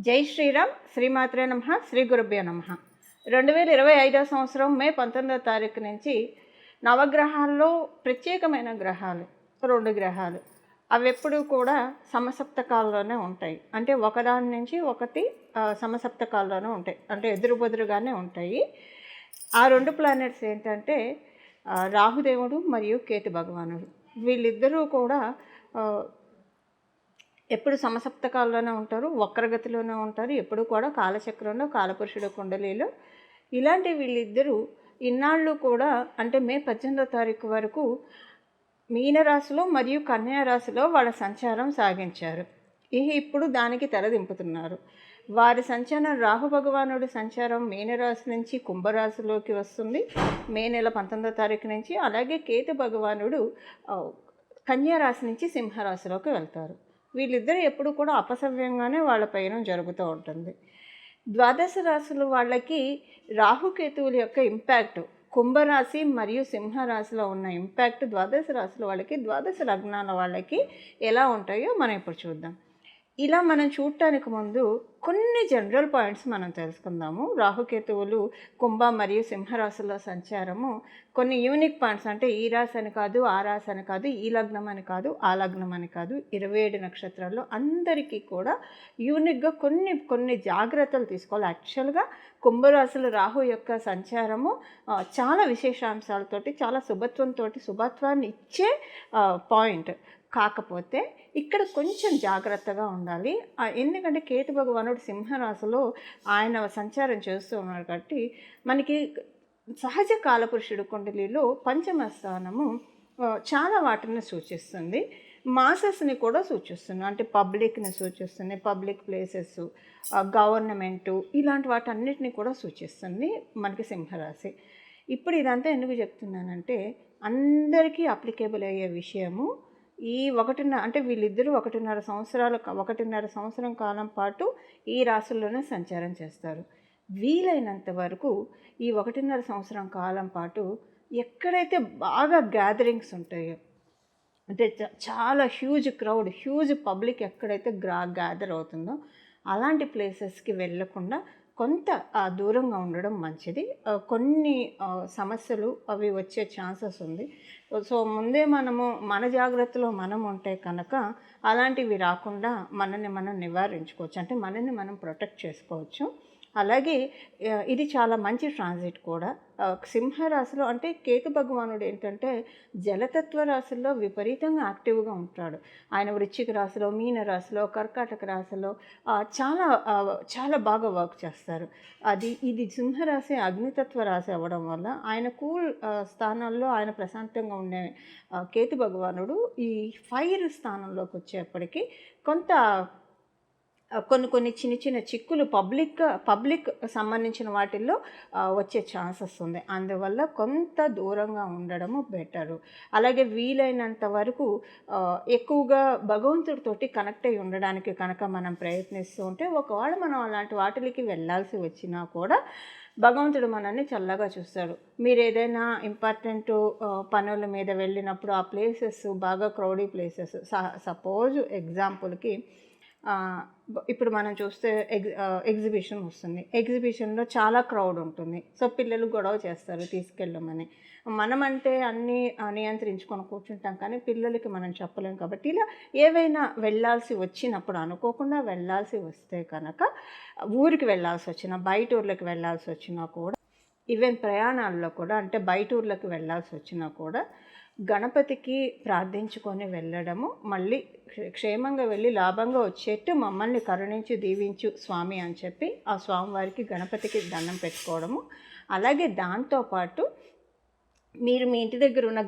జై శ్రీరామ్, శ్రీమాత్రే నమః, శ్రీ గురుభ్యో నమః. 2025 సంవత్సరం మే 19వ తారీఖు నుంచి నవగ్రహాల్లో ప్రత్యేకమైన గ్రహాలు 2 గ్రహాలు అవి ఎప్పుడూ కూడా సమసప్తకాల్లోనే ఉంటాయి. అంటే ఒకదాని నుంచి ఒకటి సమసప్తకాల్లోనే ఉంటాయి, అంటే ఎదురుబెదురుగానే ఉంటాయి. ఆ 2 ప్లానెట్స్ ఏంటంటే రాహుదేవుడు మరియు కేతు భగవానుడు. వీళ్ళిద్దరూ కూడా ఎప్పుడు సమసప్తకాల్లోనే ఉంటారు, వక్రగతిలోనే ఉంటారు, ఎప్పుడు కూడా కాలచక్రంలో కాలపురుషుడు కుండలిలో. ఇలాంటి వీళ్ళిద్దరూ ఇన్నాళ్ళు కూడా అంటే మే 18వ తారీఖు వరకు మీనరాశిలో మరియు కన్యా రాశిలో వాళ్ళ సంచారం సాగించారు. ఇప్పుడు దానికి తెరదింపుతున్నారు. వారి సంచారం రాహు భగవానుడి సంచారం మీనరాశి నుంచి కుంభరాశిలోకి వస్తుంది మే నెల 19వ తారీఖు నుంచి. అలాగే కేతు భగవానుడు కన్యా రాశి నుంచి సింహరాశిలోకి వెళ్తారు. వీళ్ళిద్దరూ ఎప్పుడు కూడా అపసవ్యంగానే వాళ్ళ పయనం జరుగుతూ ఉంటుంది. ద్వాదశ రాశులు వాళ్ళకి రాహుకేతువుల యొక్క ఇంపాక్ట్, కుంభరాశి మరియు సింహరాశిలో ఉన్న ఇంపాక్ట్ ద్వాదశ రాశుల వాళ్ళకి, ద్వాదశ లగ్నాల వాళ్ళకి ఎలా ఉంటాయో మనం ఇప్పుడు చూద్దాం. ఇలా మనం చూడటానికి ముందు కొన్ని జనరల్ పాయింట్స్ మనం తెలుసుకుందాము. రాహుకేతువులు కుంభ మరియు సింహరాశుల్లో సంచారము కొన్ని యూనిక్ పాయింట్స్, అంటే ఈ రాశి అని కాదు, ఆ రాశి అని కాదు, ఈ లగ్నం అని కాదు, ఆ లగ్నం అని కాదు, 27 నక్షత్రాల్లో అందరికీ కూడా యూనిక్గా కొన్ని జాగ్రత్తలు తీసుకోవాలి. యాక్చువల్గా కుంభరాశులు రాహు యొక్క సంచారము చాలా విశేషాంశాలతోటి, చాలా శుభత్వాన్ని ఇచ్చే పాయింట్. కాకపోతే ఇక్కడ కొంచెం జాగ్రత్తగా ఉండాలి. ఎందుకంటే కేతు భగవానుడు సింహరాశిలో ఆయన సంచారం చేస్తూ ఉన్నాడు కాబట్టి మనకి సహజ కాలపురుషుడు కుండలిలో పంచమ స్థానము చాలా వాటిని సూచిస్తుంది, మాసెస్ని కూడా సూచిస్తుంది, అంటే పబ్లిక్ని సూచిస్తుంది, పబ్లిక్ ప్లేసెస్, గవర్నమెంటు, ఇలాంటి వాటన్నిటిని కూడా సూచిస్తుంది మనకి సింహరాశి. ఇప్పుడు ఇదంతా ఎందుకు చెప్తున్నానంటే అందరికీ అప్లికేబుల్ అయ్యే విషయము. ఈ అంటే వీళ్ళిద్దరూ 1.5 సంవత్సరం కాలం పాటు ఈ రాశుల్లోనే సంచారం చేస్తారు. వీలైనంత వరకు ఈ 1.5 సంవత్సరం కాలం పాటు ఎక్కడైతే బాగా గ్యాదరింగ్స్ ఉంటాయో, అంటే చాలా హ్యూజ్ పబ్లిక్ ఎక్కడైతే గ్యాదర్ అవుతుందో అలాంటి ప్లేసెస్కి వెళ్ళకుండా కొంత దూరంగా ఉండడం మంచిది. కొన్ని సమస్యలు అవి వచ్చే ఛాన్సెస్ ఉంది. సో ముందే మన జాగ్రత్తలో మనం ఉంటే కనుక అలాంటివి రాకుండా మనల్ని మనం నివారించుకోవచ్చు, అంటే మనల్ని మనం ప్రొటెక్ట్ చేసుకోవచ్చు. అలాగే ఇది చాలా మంచి ట్రాన్సిట్ కూడా. సింహరాశిలో అంటే కేతు భగవానుడు ఏంటంటే జలతత్వ రాశుల్లో విపరీతంగా యాక్టివ్గా ఉంటాడు. ఆయన వృశ్చిక రాశిలో, మీన రాశిలో, కర్కాటక రాశిలో చాలా బాగా వర్క్ చేస్తారు. ఇది సింహరాశి అగ్నితత్వ రాశి అవ్వడం వల్ల ఆయన స్థానాల్లో ఆయన ప్రశాంతంగా ఉండే కేతు భగవానుడు ఈ ఫైర్ స్థానంలోకి వచ్చేప్పటికీ కొంత కొన్ని చిన్న చిక్కులు పబ్లిక్ సంబంధించిన వాటిల్లో వచ్చే ఛాన్సెస్ ఉంది. అందువల్ల కొంత దూరంగా ఉండడము బెటరు. అలాగే వీలైనంత వరకు ఎక్కువగా భగవంతుడితోటి కనెక్ట్ అయి ఉండడానికి కనుక మనం ప్రయత్నిస్తూ ఉంటే, ఒకవేళ మనం అలాంటి వాటికి వెళ్ళాల్సి వచ్చినా కూడా భగవంతుడు మనల్ని చల్లగా చూస్తాడు. మీరు ఏదైనా ఇంపార్టెంట్ పనుల మీద వెళ్ళినప్పుడు ఆ ప్లేసెస్ బాగా క్రౌడీ ప్లేసెస్, సపోజ్ ఎగ్జాంపుల్కి ఇప్పుడు మనం చూస్తే ఎగ్జిబిషన్ వస్తుంది, ఎగ్జిబిషన్లో చాలా క్రౌడ్ ఉంటుంది. సో పిల్లలు గొడవ చేస్తారు తీసుకెళ్ళమని. మనమంటే అన్నీ నియంత్రించుకొని కూర్చుంటాం, కానీ పిల్లలకి మనం చెప్పలేం. కాబట్టి ఇలా ఏవైనా వెళ్ళాల్సి వచ్చినప్పుడు, అనుకోకుండా వెళ్ళాల్సి వస్తే కనుక, ఊరికి వెళ్ళాల్సి వచ్చినా, బయట ఊర్లకు వెళ్ళాల్సి వచ్చినా కూడా, ఈవెన్ ప్రయాణాల్లో కూడా, అంటే బయట ఊర్లకు వెళ్ళాల్సి వచ్చినా కూడా గణపతికి ప్రార్థించుకొని వెళ్ళడము, మళ్ళీ క్షేమంగా వెళ్ళి లాభంగా వచ్చేట్టు మమ్మల్ని కరుణించి దీవించు స్వామి అని చెప్పి ఆ స్వామివారికి గణపతికి దండం పెట్టుకోవడము. అలాగే దాంతోపాటు మీరు మీ ఇంటి దగ్గర ఉన్న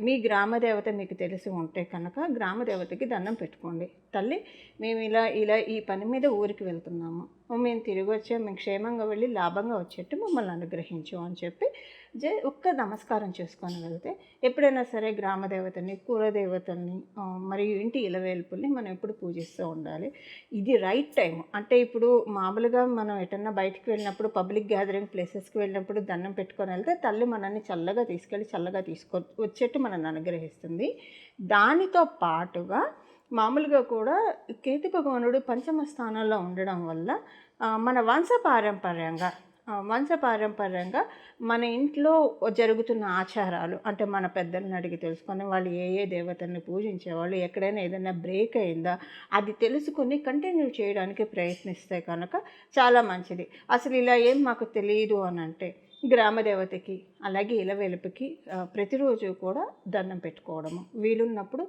మీ గ్రామదేవత మీకు తెలిసి ఉంటే కనుక గ్రామదేవతకి దండం పెట్టుకోండి. తల్లి, మేము ఇలా ఈ పని మీద ఊరికి వెళ్తున్నాము, మేము తిరిగి వచ్చాము, మేము క్షేమంగా వెళ్ళి లాభంగా వచ్చేట్టు మమ్మల్ని అనుగ్రహించు అని చెప్పి ఒక్క నమస్కారం చేసుకొని వెళ్తే, ఎప్పుడైనా సరే గ్రామదేవతని, కులదేవతల్ని మరియు ఇంటి ఇలవేల్పుల్ని మనం ఎప్పుడు పూజిస్తూ ఉండాలి. ఇది రైట్ టైం. అంటే ఇప్పుడు మామూలుగా మనం ఎటన్నా బయటికి వెళ్ళినప్పుడు, పబ్లిక్ గ్యాదరింగ్ ప్లేసెస్కి వెళ్ళినప్పుడు దండం పెట్టుకొని వెళ్తే తల్లి మనల్ని చల్లగా తీసుకొచ్చేట్టు మనల్ని అనుగ్రహిస్తుంది. దానితో పాటుగా మామూలుగా కూడా కేతు భగవానుడు పంచమ స్థానంలో ఉండడం వల్ల మన వంశపారంపర్యంగా మన ఇంట్లో జరుగుతున్న ఆచారాలు అంటే మన పెద్దల్ని అడిగి తెలుసుకొని వాళ్ళు ఏ దేవతల్ని పూజించేవాళ్ళు, ఎక్కడైనా ఏదైనా బ్రేక్ అయిందా అది తెలుసుకొని కంటిన్యూ చేయడానికి ప్రయత్నిస్తే కనుక చాలా మంచిది. అసలు ఇలా ఏం మాకు తెలియదు అని అంటే గ్రామదేవతకి అలాగే ఇలవేలుపుకి ప్రతిరోజు కూడా దండం పెట్టుకోవడము వీలున్నప్పుడు.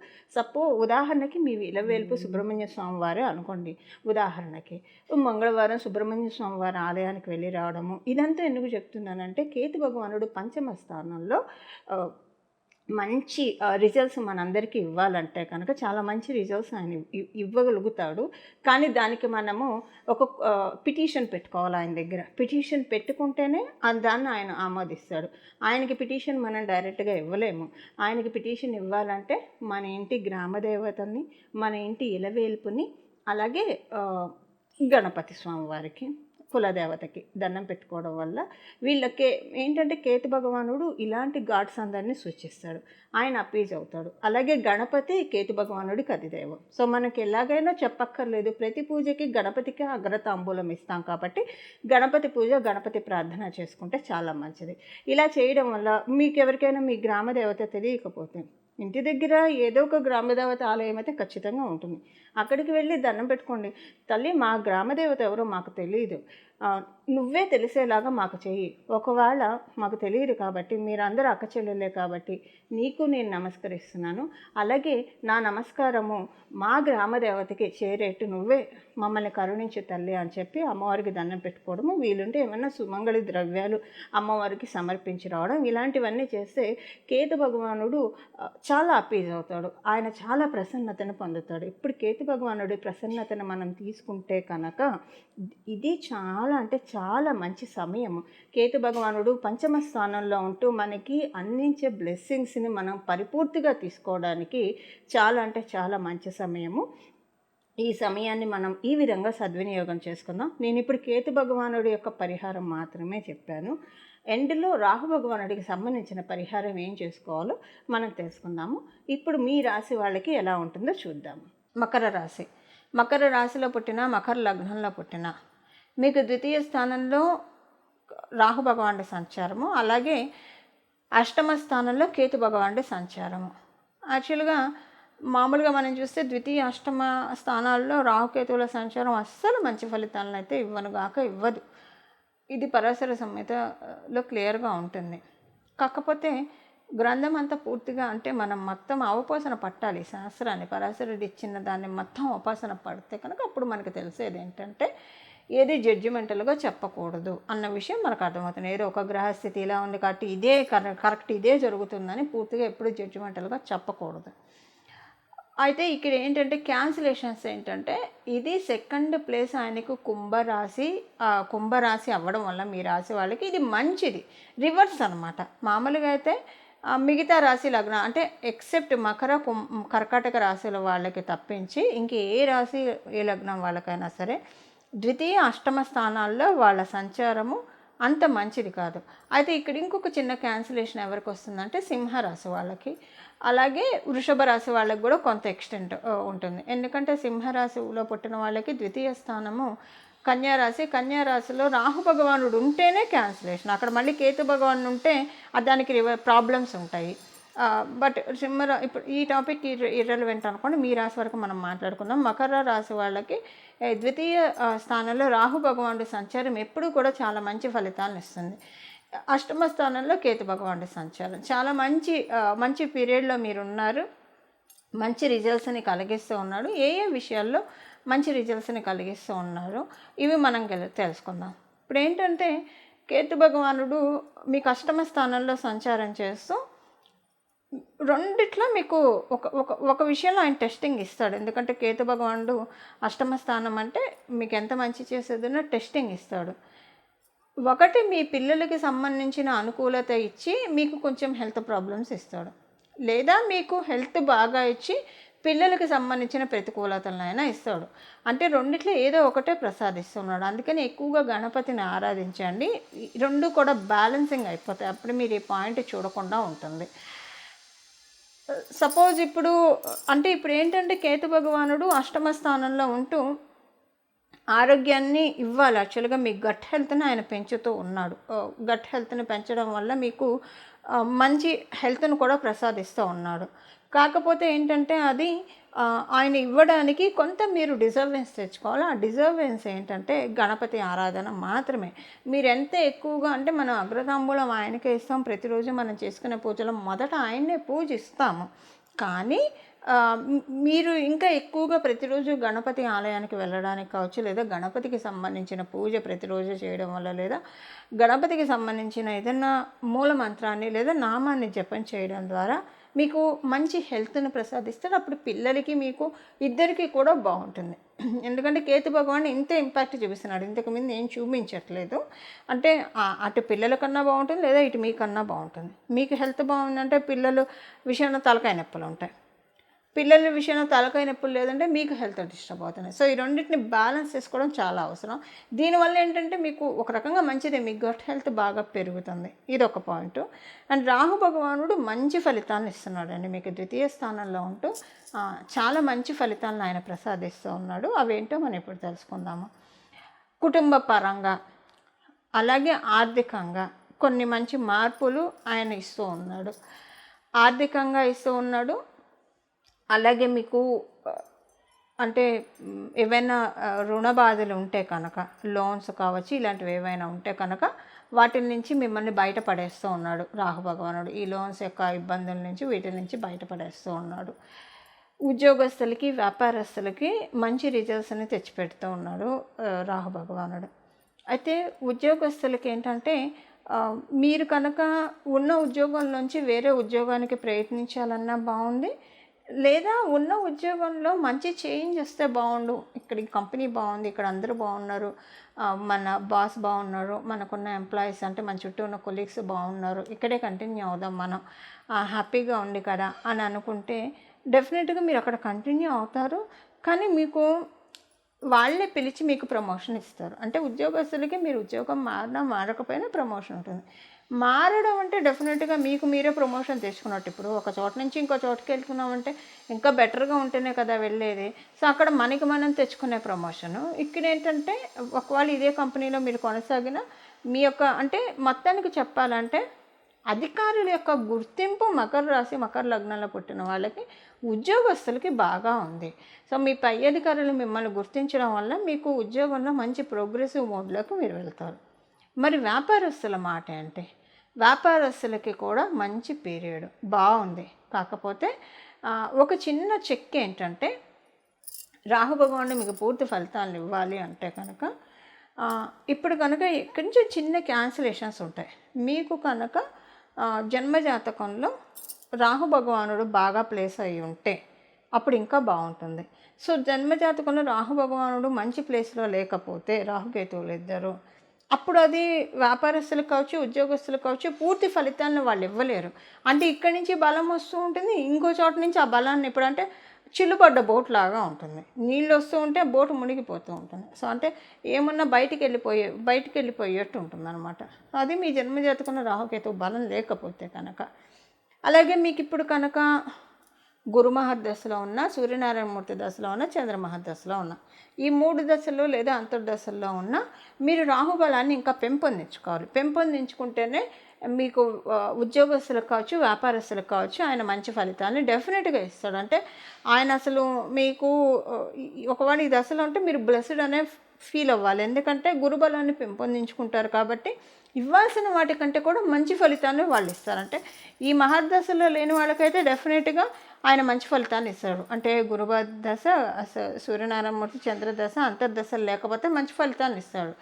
ఉదాహరణకి మీ ఇలవేలుపు సుబ్రహ్మణ్య స్వామి వారే అనుకోండి, ఉదాహరణకి మంగళవారం సుబ్రహ్మణ్య స్వామి వారి ఆలయానికి వెళ్ళి రావడము. ఇదంతా ఎందుకు చెప్తున్నానంటే కేతు భగవానుడు పంచమ స్థానంలో మంచి రిజల్ట్స్ మనందరికీ ఇవ్వాలంటే కనుక చాలా మంచి రిజల్ట్స్ ఆయన ఇవ్వగలుగుతాడు. కానీ దానికి మనము ఒక పిటిషన్ పెట్టుకోవాలి ఆయన దగ్గర. పిటిషన్ పెట్టుకుంటేనే దాన్ని ఆయన ఆమోదిస్తాడు. ఆయనకి పిటిషన్ మనం డైరెక్ట్గా ఇవ్వలేము. ఆయనకి పిటిషన్ ఇవ్వాలంటే మన ఇంటి గ్రామదేవతని, మన ఇంటి ఇలవేల్పుని, అలాగే గణపతి స్వామి వారికి, కులదేవతకి దండం పెట్టుకోవడం వల్ల వీళ్ళకి ఏంటంటే కేతు భగవానుడు ఇలాంటి గాడ్స్ అందరినీ సూచిస్తాడు. ఆయన అప్పీజ్ అవుతాడు. అలాగే గణపతి కేతు భగవానుడికి అధిదైవం. సో మనకి ఎలాగైనా చెప్పక్కర్లేదు, ప్రతి పూజకి గణపతికి అగ్రతాంబూలం ఇస్తాం కాబట్టి గణపతి పూజ, గణపతి ప్రార్థన చేసుకుంటే చాలా మంచిది. ఇలా చేయడం వల్ల మీకు ఎవరికైనా మీ గ్రామదేవత తెలియకపోతే ఇంటి దగ్గర ఏదో ఒక గ్రామదేవత ఆలయం అయితే ఖచ్చితంగా ఉంటుంది. అక్కడికి వెళ్ళి దండం పెట్టుకోండి. తల్లి మా గ్రామదేవత ఎవరో మాకు తెలియదు, నువ్వే తెలిసేలాగా మాకు చెయ్యి. ఒకవేళ మాకు తెలియదు కాబట్టి మీరందరూ అక్క చెల్లెలే కాబట్టి నీకు నేను నమస్కరిస్తున్నాను. అలాగే నా నమస్కారము మా గ్రామదేవతకి చేరేట్టు నువ్వే మమ్మల్ని కరుణించు తల్లి అని చెప్పి అమ్మవారికి దండం పెట్టుకోవడము. వీలుంటే ఏమైనా సుమంగళి ద్రవ్యాలు అమ్మవారికి సమర్పించి రావడం, ఇలాంటివన్నీ చేస్తే కేతు భగవానుడు చాలా అప్పీజ్ అవుతాడు. ఆయన చాలా ప్రసన్నతను పొందుతాడు. ఇప్పుడు కేతు భగవానుడి ప్రసన్నతను మనం తీసుకుంటే కనుక ఇది చాలా మంచి సమయము. కేతు భగవానుడు పంచమ స్థానంలో ఉంటూ మనకి అందించే బ్లెస్సింగ్స్ని మనం పరిపూర్తిగా తీసుకోవడానికి చాలా మంచి సమయము. ఈ సమయాన్ని మనం ఈ విధంగా సద్వినియోగం చేసుకుందాం. నేను ఇప్పుడు కేతు భగవానుడి యొక్క పరిహారం మాత్రమే చెప్పాను. ఎండ్లో రాహు భగవానుడికి సంబంధించిన పరిహారం ఏం చేసుకోవాలో మనం తెలుసుకుందాము. ఇప్పుడు మీ రాశి వాళ్ళకి ఎలా ఉంటుందో చూద్దాము. మకర రాశిలో పుట్టిన, మకర లగ్నంలో పుట్టిన మీకు ద్వితీయ స్థానంలో రాహు భగవానుడి సంచారము, అలాగే అష్టమ స్థానంలో కేతు భగవానుడి సంచారము. యాక్చువల్గా మామూలుగా మనం చూస్తే ద్వితీయ అష్టమ స్థానాల్లో రాహుకేతువుల సంచారం అస్సలు మంచి ఫలితాలను అయితే ఇవ్వదు. ఇది పరాశర సంహితలో క్లియర్గా ఉంటుంది. కాకపోతే గ్రంథం అంతా పూర్తిగా అంటే మనం మొత్తం అవపోసన పట్టాలి శాస్త్రాన్ని. పరాశరుడు ఇచ్చిన దాన్ని మొత్తం ఉపాసన పడితే కనుక అప్పుడు మనకు తెలిసేది ఏంటంటే ఏది జడ్జిమెంటల్గా చెప్పకూడదు అన్న విషయం మనకు అర్థమవుతుంది. ఏదో ఒక గ్రహస్థితి ఇలా ఉంది కాబట్టి ఇదే కరెక్ట్, ఇదే జరుగుతుందని పూర్తిగా ఎప్పుడు జడ్జిమెంటల్గా చెప్పకూడదు. అయితే ఇక్కడ ఏంటంటే క్యాన్సిలేషన్స్ ఏంటంటే ఇది సెకండ్ ప్లేస్ ఆయనకు కుంభరాశి అవ్వడం వల్ల మీ రాశి వాళ్ళకి ఇది మంచిది. రివర్స్ అనమాట. మామూలుగా అయితే మిగతా రాశి లగ్నం అంటే ఎక్సెప్ట్ కర్కాటక రాశుల వాళ్ళకి తప్పించి ఇంకే రాశి ఏ లగ్నం వాళ్ళకైనా సరే ద్వితీయ అష్టమ స్థానాల్లో వాళ్ళ సంచారము అంత మంచిది కాదు. అయితే ఇక్కడ ఇంకొక చిన్న క్యాన్సిలేషన్ ఎవరికి వస్తుందంటే సింహరాశి వాళ్ళకి, అలాగే వృషభ రాశి వాళ్ళకి కూడా కొంత ఎక్స్టెంట్ ఉంటుంది. ఎందుకంటే సింహరాశిలో పుట్టిన వాళ్ళకి ద్వితీయ స్థానము కన్యారాశిలో రాహు భగవానుడు ఉంటేనే క్యాన్సిలేషన్. అక్కడ మళ్ళీ కేతు భగవానుడు ఉంటే దానికి ప్రాబ్లమ్స్ ఉంటాయి. బట్ ఇప్పుడు ఈ టాపిక్ ఇర్రెలవెంట్ అనుకోండి. మీ రాశి వరకు మనం మాట్లాడుకుందాం. మకర రాశి వాళ్ళకి ద్వితీయ స్థానంలో రాహు భగవానుడి సంచారం ఎప్పుడు కూడా చాలా మంచి ఫలితాలను ఇస్తుంది. అష్టమ స్థానంలో కేతు భగవానుడి సంచారం చాలా మంచి పీరియడ్లో మీరు ఉన్నారు. మంచి రిజల్ట్స్ని కలిగిస్తూ ఉన్నాడు. ఏ విషయాల్లో మంచి రిజల్ట్స్ని కలిగిస్తూ ఉన్నారు ఇవి మనం తెలుసుకుందాం. ఇప్పుడు ఏంటంటే కేతు భగవానుడు మీకు అష్టమ స్థానంలో సంచారం చేస్తూ రెండిట్లో మీకు ఒక విషయంలో ఆయన టెస్టింగ్ ఇస్తాడు. ఎందుకంటే కేతు భగవానుడు అష్టమ స్థానం అంటే మీకు ఎంత మంచి చేసేదన్నా టెస్టింగ్ ఇస్తాడు. ఒకటి మీ పిల్లలకి సంబంధించిన అనుకూలత ఇచ్చి మీకు కొంచెం హెల్త్ ప్రాబ్లమ్స్ ఇస్తాడు, లేదా మీకు హెల్త్ బాగా ఇచ్చి పిల్లలకి సంబంధించిన ప్రతికూలతలనైనా ఇస్తాడు. అంటే రెండిట్లో ఏదో ఒకటే ప్రసాదిస్తున్నాడు. అందుకని ఎక్కువగా గణపతిని ఆరాధించండి. రెండు కూడా బ్యాలెన్సింగ్ అయిపోతాయి. అప్పుడు మీరు ఈ పాయింట్ చూడకుండా ఉంటుంది. సపోజ్ ఇప్పుడు అంటే ఇప్పుడు ఏంటంటే కేతు భగవానుడు అష్టమ స్థానంలో ఉంటూ ఆరోగ్యాన్ని ఇవ్వాలి. యాక్చువల్గా మీ గట్ హెల్త్ని ఆయన పెంచుతూ ఉన్నాడు. గట్ హెల్త్ని పెంచడం వల్ల మీకు మంచి హెల్త్ను కూడా ప్రసాదిస్తూ ఉన్నాడు. కాకపోతే ఏంటంటే అది ఆయన ఇవ్వడానికి కొంత మీరు డిజర్వెన్స్ తెచ్చుకోవాలి. ఆ డిజర్వెన్స్ ఏంటంటే గణపతి ఆరాధన మాత్రమే. మీరు ఎంత ఎక్కువగా అంటే మనం అగ్రతాంబూలం ఆయనకే ఇస్తాం. ప్రతిరోజు మనం చేసుకునే పూజలో మొదట ఆయన్నే పూజిస్తాము. కానీ మీరు ఇంకా ఎక్కువగా ప్రతిరోజు గణపతి ఆలయానికి వెళ్ళడానికి కావచ్చు, లేదా గణపతికి సంబంధించిన పూజ ప్రతిరోజు చేయడం వల్ల, లేదా గణపతికి సంబంధించిన ఏదైనా మూల మంత్రాన్ని లేదా నామాన్ని జపం చేయడం ద్వారా మీకు మంచి హెల్త్ని ప్రసాదిస్తాడు. అప్పుడు పిల్లలకి మీకు ఇద్దరికి కూడా బాగుంటుంది. ఎందుకంటే కేతు భగవాన్ ఇంత ఇంపాక్ట్ చూపిస్తున్నాడు, ఇంతకుముందు ఏం చూపించట్లేదు. అంటే అటు పిల్లల కన్నా బాగుంటుంది, లేదా ఇటు మీకన్నా బాగుంటుంది. మీకు హెల్త్ బాగుందంటే పిల్లలు విషయంలో తలకాయ నొప్పులు ఉంటాయి, పిల్లల విషయంలో తలకాయ నొప్పులు లేదంటే మీకు హెల్త్ డిస్టర్బ్ అవుతున్నాయి. సో ఈ రెండింటిని బ్యాలెన్స్ చేసుకోవడం చాలా అవసరం. దీనివల్ల ఏంటంటే మీకు ఒక రకంగా మంచిదే, మీ గట్ హెల్త్ బాగా పెరుగుతుంది. ఇది ఒక పాయింట్. అండ్ రాహు భగవానుడు మంచి ఫలితాలను ఇస్తున్నాడండి మీకు ద్వితీయ స్థానంలో ఉంటూ చాలా మంచి ఫలితాలను ఆయన ప్రసాదిస్తూ ఉన్నాడు. అవేంటో మనం ఇప్పుడు తెలుసుకుందాము. కుటుంబ పరంగా అలాగే ఆర్థికంగా కొన్ని మంచి మార్పులు ఆయన ఇస్తూ ఉన్నాడు. ఆర్థికంగా ఇస్తూ ఉన్నాడు. అలాగే మీకు అంటే ఏవైనా రుణ బాధలు ఉంటే కనుక, లోన్స్ కావచ్చు, ఇలాంటివి ఏవైనా ఉంటే కనుక వాటి నుంచి మిమ్మల్ని బయటపడేస్తూ ఉన్నాడు రాహు భగవానుడు. ఈ లోన్స్ యొక్క ఇబ్బందుల నుంచి వీటి నుంచి బయటపడేస్తూ ఉన్నాడు. ఉద్యోగస్తులకి వ్యాపారస్తులకి మంచి రిజల్ట్స్ని తెచ్చిపెడుతూ ఉన్నాడు రాహు భగవానుడు. అయితే ఉద్యోగస్తులకి ఏంటంటే మీరు కనుక ఉన్న ఉద్యోగం నుంచి వేరే ఉద్యోగానికి ప్రయత్నించాలన్నా బాగుంది, లేదా ఉన్న ఉద్యోగంలో మంచి చేంజ్ వస్తే బాగుండు. ఇక్కడ ఈ కంపెనీ బాగుంది, ఇక్కడ అందరూ బాగున్నారు, మన బాస్ బాగున్నారు, మనకున్న ఎంప్లాయీస్ అంటే మన చుట్టూ ఉన్న కొలీగ్స్ బాగున్నారు, ఇక్కడే కంటిన్యూ అవుదాం మనం, హ్యాపీగా ఉంది కదా అని అనుకుంటే డెఫినెట్గా మీరు అక్కడ కంటిన్యూ అవుతారు. కానీ మీకు వాళ్ళే పిలిచి మీకు ప్రమోషన్ ఇస్తారు. అంటే ఉద్యోగస్తులకి మీరు ఉద్యోగం మారినా మారకపోయినా ప్రమోషన్ ఉంటుంది. మారడం అంటే డెఫినెట్గా మీకు మీరే ప్రమోషన్ తెచ్చుకున్నట్టు. ఇప్పుడు ఒక చోట నుంచి ఇంకో చోటుకి వెళ్తున్నామంటే ఇంకా బెటర్గా ఉంటేనే కదా వెళ్ళేది. సో అక్కడ మనకి మనం తెచ్చుకునే ప్రమోషను. ఇక్కడ ఏంటంటే ఒకవేళ ఇదే కంపెనీలో మీరు కొనసాగిన మీ యొక్క అంటే మొత్తానికి చెప్పాలంటే అధికారుల యొక్క గుర్తింపు మకర రాశి మకర లగ్నంలో పుట్టిన వాళ్ళకి ఉద్యోగస్తులకి బాగా ఉంది. సో మీ పై అధికారులు మిమ్మల్ని గుర్తించడం వల్ల మీకు ఉద్యోగంలో మంచి ప్రోగ్రెసివ్ మోడ్లోకి మీరు వెళ్తారు. మరి వ్యాపారస్తుల మాట అంటే వ్యాపారస్తులకి కూడా మంచి పీరియడ్ బాగుంది. కాకపోతే ఒక చిన్న చెక్ ఏంటంటే రాహు భగవానుడు మీకు పూర్తి ఫలితాలను ఇవ్వాలి అంటే కనుక ఇప్పుడు కనుక ఇక్కడి నుంచి చిన్న క్యాన్సిలేషన్స్ ఉంటాయి. మీకు కనుక జన్మజాతకంలో రాహు భగవానుడు బాగా ప్లేస్ అయ్యి ఉంటే అప్పుడు ఇంకా బాగుంటుంది. సో జన్మజాతకంలో రాహు భగవానుడు మంచి ప్లేస్లో లేకపోతే, రాహుకేతువులు ఇద్దరు, అప్పుడు అది వ్యాపారస్తులకు కావచ్చు, ఉద్యోగస్తులకు కావచ్చు, పూర్తి ఫలితాలను వాళ్ళు ఇవ్వలేరు. అంటే ఇక్కడి నుంచి బలం వస్తూ ఉంటుంది, ఇంకో చోట నుంచి ఆ బలాన్ని ఎప్పుడంటే చిల్లుపడ్డ బోట్ లాగా ఉంటుంది. నీళ్ళు వస్తూ ఉంటే బోటు మునిగిపోతూ ఉంటుంది. సో అంటే ఏమన్నా బయటికి వెళ్ళిపోయేట్టు ఉంటుంది అనమాట. అది మీ జన్మజాతకంలో రాహుకేతువు బలం లేకపోతే కనుక. అలాగే మీకు ఇప్పుడు కనుక గురు మహర్దశలో ఉన్న, సూర్యనారాయణమూర్తి దశలో ఉన్న, చంద్ర మహర్దశలో ఉన్న, ఈ 3 దశల్లో లేదా అంతర్దశల్లో ఉన్న మీరు రాహుబలాన్ని ఇంకా పెంపొందించుకోవాలి. పెంపొందించుకుంటేనే మీకు ఉద్యోగస్తులకు కావచ్చు, వ్యాపారస్తులకు కావచ్చు, ఆయన మంచి ఫలితాన్ని డెఫినెట్గా ఇస్తాడు. అంటే ఆయన అసలు మీకు ఒకవేళ ఈ దశలో ఉంటే మీరు బ్లెస్డ్ అనే ఫీల్ అవ్వాలి. ఎందుకంటే గురుబలాన్ని పెంపొందించుకుంటారు కాబట్టి ఇవ్వాల్సిన వాటికంటే కూడా మంచి ఫలితాన్ని వాళ్ళు ఇస్తారు. అంటే ఈ మహర్దశలో లేని వాళ్ళకైతే డెఫినెట్గా ఆయన మంచి ఫలితాన్ని ఇస్తాడు. అంటే గురు దశ, సూర్యనారాయణమూర్తి చంద్రదశ, అంతర్దశలు లేకపోతే మంచి ఫలితాన్ని ఇస్తాడు.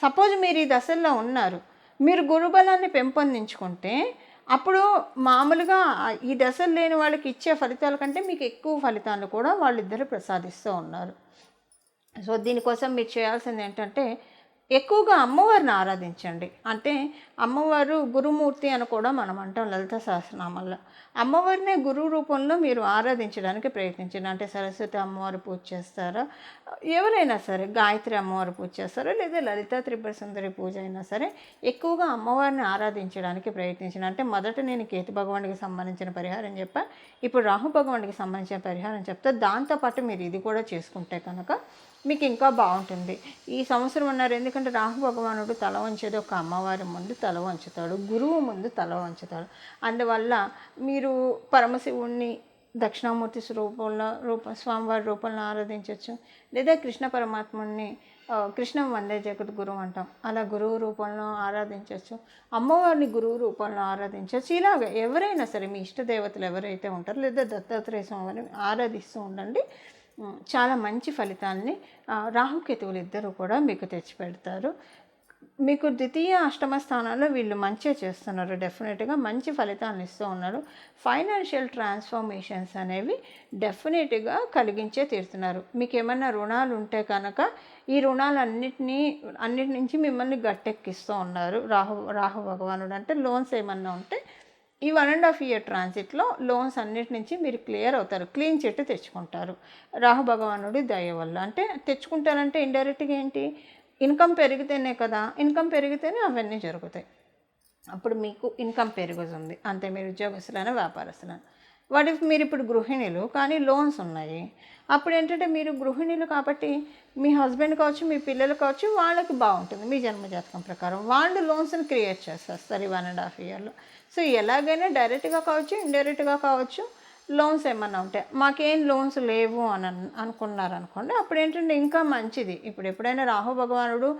సపోజ్ మీరు ఈ దశల్లో ఉన్నారు, మీరు గురుబలాన్ని పెంపొందించుకుంటే అప్పుడు మామూలుగా ఈ దశలు లేని వాళ్ళకి ఇచ్చే ఫలితాల కంటే మీకు ఎక్కువ ఫలితాలు కూడా వాళ్ళిద్దరు ప్రసాదిస్తూ ఉన్నారు. సో దీనికోసం మీరు చేయాల్సింది ఏంటంటే ఎక్కువగా అమ్మవారిని ఆరాధించండి. అంటే అమ్మవారు గురుమూర్తి అని కూడా మనం అంటాం లలిత సహస్రనామంలో. అమ్మవారినే గురువు రూపంలో మీరు ఆరాధించడానికి ప్రయత్నించండి. అంటే సరస్వతి అమ్మవారు పూజ చేస్తారా, ఎవరైనా సరే గాయత్రి అమ్మవారు పూజ చేస్తారా, లేదా లలితా త్రిపుర సుందరి పూజ అయినా సరే ఎక్కువగా అమ్మవారిని ఆరాధించడానికి ప్రయత్నించండి. అంటే మొదట నేను కేతు భగవానుడికి సంబంధించిన పరిహారం చెప్పా, ఇప్పుడు రాహు భగవానుడికి సంబంధించిన పరిహారం చెప్తా. దాంతోపాటు మీరు ఇది కూడా చేసుకుంటే కనుక మీకు ఇంకా బాగుంటుంది. ఈ సంవత్సరం అన్నారు, ఎందుకంటే రాహు భగవానుడు తల వంచేది ఒక అమ్మవారి ముందు తల వంచుతాడు, గురువు ముందు తల వంచుతాడు. అందువల్ల మీరు పరమశివుణ్ణి దక్షిణామూర్తి స్వామివారి రూపంలో ఆరాధించవచ్చు, లేదా కృష్ణ పరమాత్ముడిని కృష్ణం వందే జగత్ గురువు అంటాం, అలా గురువు రూపంలో ఆరాధించవచ్చు, అమ్మవారిని గురువు రూపంలో ఆరాధించవచ్చు. ఇలాగ ఎవరైనా సరే మీ ఇష్ట దేవతలు ఎవరైతే ఉంటారో లేదా దత్తాత్రేయ స్వామిని ఆరాధిస్తూ ఉండండి. చాలా మంచి ఫలితాన్ని రాహుకేతువులు ఇద్దరు కూడా మీకు తెచ్చిపెడతారు. మీకు ద్వితీయ అష్టమ స్థానాల్లో వీళ్ళు మంచిగా చేస్తున్నారు, డెఫినెట్గా మంచి ఫలితాలను ఇస్తూ ఉన్నారు. ఫైనాన్షియల్ ట్రాన్స్ఫర్మేషన్స్ అనేవి డెఫినెట్గా కలిగించే తీరుతున్నారు. మీకు ఏమైనా రుణాలు ఉంటే కనుక ఈ అన్నిటి నుంచి మిమ్మల్ని గట్టెక్కిస్తూ ఉన్నారు రాహు భగవానుడు. అంటే లోన్స్ ఏమన్నా ఉంటే ఈ 1.5 year ట్రాన్సిట్లో లోన్స్ అన్నిటి నుంచి మీరు క్లియర్ అవుతారు, క్లీన్ చిట్ తెచ్చుకుంటారు రాహు భగవానుడి దయ వల్ల. అంటే తెచ్చుకుంటారంటే ఇండైరెక్ట్గా ఏంటి, ఇన్కమ్ పెరిగితేనే కదా, ఇన్కమ్ పెరిగితేనే అవన్నీ జరుగుతాయి. అప్పుడు మీకు ఇన్కమ్ పెరుగుతుంది అంతే. మీరు ఉద్యోగస్తులైనా వ్యాపారస్తులైనా. వాట్ ఇఫ్ మీరు ఇప్పుడు గృహిణులు కానీ లోన్స్ ఉన్నాయి, అప్పుడు ఏంటంటే మీరు గృహిణులు కాబట్టి మీ హస్బెండ్ కావచ్చు, మీ పిల్లలు కావచ్చు, వాళ్ళకి బాగుంటుంది మీ జన్మజాతకం ప్రకారం. వాళ్ళు లోన్స్ని క్రియేట్ చేసేస్తారు ఈ 1.5 yearలో. సో ఎలాగైనా డైరెక్ట్గా కావచ్చు, ఇండైరెక్ట్గా కావచ్చు, లోన్స్ ఏమన్నా ఉంటాయి. మాకేం లోన్స్ లేవు అని అనుకున్నారనుకోండి, అప్పుడు ఏంటంటే ఇంకా మంచిది. ఇప్పుడు ఎప్పుడైనా రాహు భగవానుడు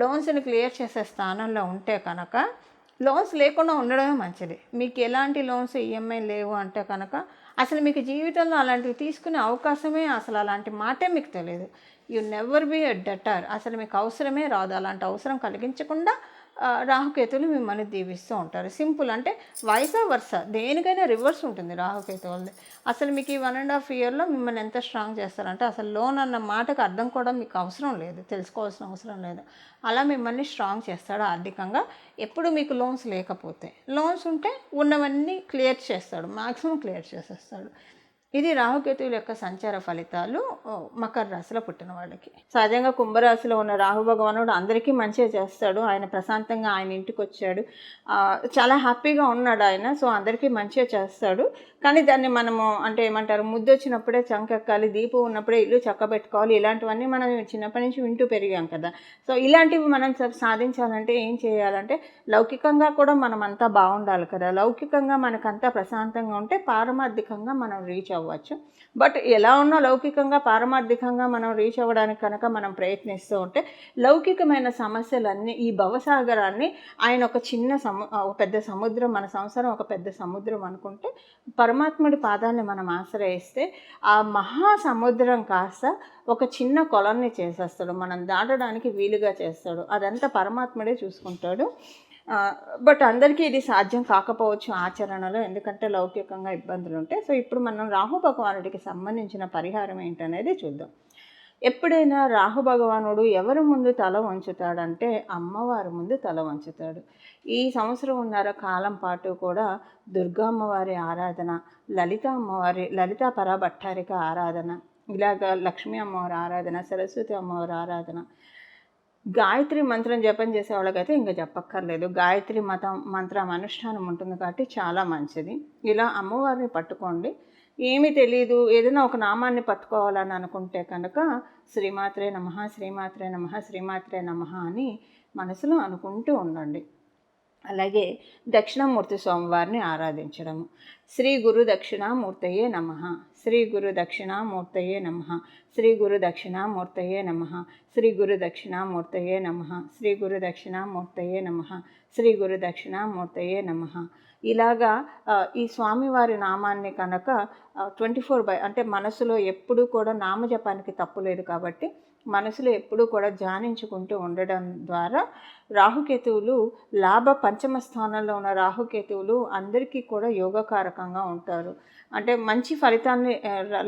లోన్స్ని క్లియర్ చేసే స్థానంలో ఉంటే కనుక లోన్స్ లేకుండా ఉండడమే మంచిది. మీకు ఎలాంటి లోన్స్ ఈఎంఐ లేవు అంటే కనుక అసలు మీకు జీవితంలో అలాంటివి తీసుకునే అవకాశమే, అసలు అలాంటి మాటే మీకు తెలియదు. You never be a debtor. అసలు మీకు అవసరమే రాదు. అలాంటి అవసరం కలిగించకుండా రాహుకేతువులు మిమ్మల్ని దీవిస్తూ ఉంటారు. సింపుల్. అంటే వైసా వర్స దేనికైనా రివర్స్ ఉంటుంది రాహుకేతువులది. అసలు మీకు ఈ 1.5 yearలో మిమ్మల్ని ఎంత స్ట్రాంగ్ చేస్తారంటే అసలు లోన్ అన్న మాటకు అర్థం కూడా మీకు అవసరం లేదు, తెలుసుకోవాల్సిన అవసరం లేదు. అలా మిమ్మల్ని స్ట్రాంగ్ చేస్తాడు ఆర్థికంగా. ఎప్పుడు మీకు లోన్స్ లేకపోతే, లోన్స్ ఉంటే ఉన్నవన్నీ క్లియర్ చేస్తాడు, మ్యాక్సిమం క్లియర్ చేసేస్తాడు. ఇది రాహుకేతువుల యొక్క సంచార ఫలితాలు మకర రాశిలో పుట్టిన వాళ్ళకి. సహజంగా కుంభరాశిలో ఉన్న రాహు భగవానుడు అందరికీ మంచిగా చేస్తాడు. ఆయన ప్రశాంతంగా ఆయన ఇంటికి వచ్చాడు, చాలా హ్యాపీగా ఉన్నాడు ఆయన. సో అందరికీ మంచిగా చేస్తాడు. కానీ దాన్ని మనము అంటే ఏమంటారు, ముద్దు వచ్చినప్పుడే చంకెక్కాలి, దీపం ఉన్నప్పుడే ఇల్లు చక్కబెట్టుకోవాలి, ఇలాంటివన్నీ మనం చిన్నప్పటి నుంచి వింటూ పెరిగాం కదా. సో ఇలాంటివి మనం సాధించాలంటే ఏం చేయాలంటే లౌకికంగా కూడా మనం అంతా బాగుండాలి కదా. లౌకికంగా మనకంతా ప్రశాంతంగా ఉంటే పారమార్థికంగా మనం రీచ్ అవ్వచ్చు. బట్ ఎలా ఉన్నా లౌకికంగా పారమార్థికంగా మనం రీచ్ అవ్వడానికి కనుక మనం ప్రయత్నిస్తూ ఉంటే లౌకికమైన సమస్యలన్నీ, ఈ భవసాగరాన్ని ఆయన ఒక చిన్న పెద్ద సముద్రం, మన సంసారం ఒక పెద్ద సముద్రం అనుకుంటే పరమాత్ముడి పాదాన్ని మనం ఆశ్రయిస్తే ఆ మహాసముద్రం కాస్త ఒక చిన్న కొలన్ని చేసేస్తాడు, మనం దాటడానికి వీలుగా చేస్తాడు. అదంతా పరమాత్ముడే చూసుకుంటాడు. బట్ అందరికీ ఇది సాధ్యం కాకపోవచ్చు ఆచరణలో, ఎందుకంటే లౌకికంగా ఇబ్బందులు ఉంటాయి. సో ఇప్పుడు మనం రాహు భగవానుడికి సంబంధించిన పరిహారం ఏంటనేది చూద్దాం. ఎప్పుడైనా రాహు భగవానుడు ఎవరి ముందు తల వంచుతాడంటే అమ్మవారి ముందు తల వంచుతాడు. ఈ సంవత్సరంన్నర కాలం పాటు కూడా దుర్గా అమ్మవారి ఆరాధన, లలితా పరాభట్టారిక ఆరాధన, ఇలాగ లక్ష్మీ అమ్మవారి ఆరాధన, సరస్వతి అమ్మవారి ఆరాధన, గాయత్రి మంత్రం జపం చేసే వాళ్ళకైతే ఇంకా చెప్పక్కర్లేదు. గాయత్రి మంత్రం అనుష్ఠానం ఉంటుంది కాబట్టి చాలా మంచిది. ఇలా అమ్మవారిని పట్టుకోండి. ఏమీ తెలియదు, ఏదైనా ఒక నామాన్ని పట్టుకోవాలని అనుకుంటే కనుక శ్రీమాత్రే నమః, శ్రీమాత్రే నమః, శ్రీమాత్రే నమః అని మనసులో అనుకుంటూ ఉండండి. అలాగే దక్షిణామూర్తి స్వామివారిని ఆరాధించడము. శ్రీ గురు దక్షిణామూర్తయే నమః, శ్రీ గురు దక్షిణామూర్తయే నమః, శ్రీ గురు దక్షిణామూర్తయే నమః, శ్రీ గురు దక్షిణామూర్తయే నమః, శ్రీ గురు దక్షిణామూర్తయే నమః, శ్రీ గురు దక్షిణామూర్తయే నమః. ఇలాగా ఈ స్వామివారి నామాన్ని కనుక 24 అంటే మనసులో ఎప్పుడూ కూడా నామజపానికి తప్పు లేదు కాబట్టి మనసులో ఎప్పుడూ కూడా ధ్యానించుకుంటూ ఉండడం ద్వారా రాహుకేతువులు పంచమ స్థానంలో ఉన్న రాహుకేతువులు అందరికీ కూడా యోగకారకంగా ఉంటారు. అంటే మంచి ఫలితాన్ని,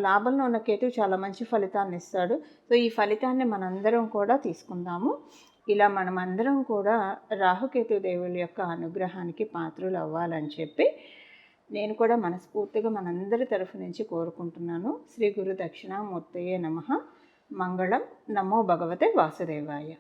లాభంలో ఉన్న కేతువు చాలా మంచి ఫలితాన్ని ఇస్తాడు. సో ఈ ఫలితాన్ని మనందరం కూడా తీసుకుందాము. ఇలా మనమందరం కూడా రాహుకేతు దేవుళ్ళ యొక్క అనుగ్రహానికి పాత్రలు అవ్వాలని చెప్పి నేను కూడా మనస్ఫూర్తిగా మనందరి తరఫు నుంచి కోరుకుంటున్నాను. శ్రీ గురు దక్షిణామూర్తయే నమః. మంగళం. నమో భగవతే వాసుదేవాయ.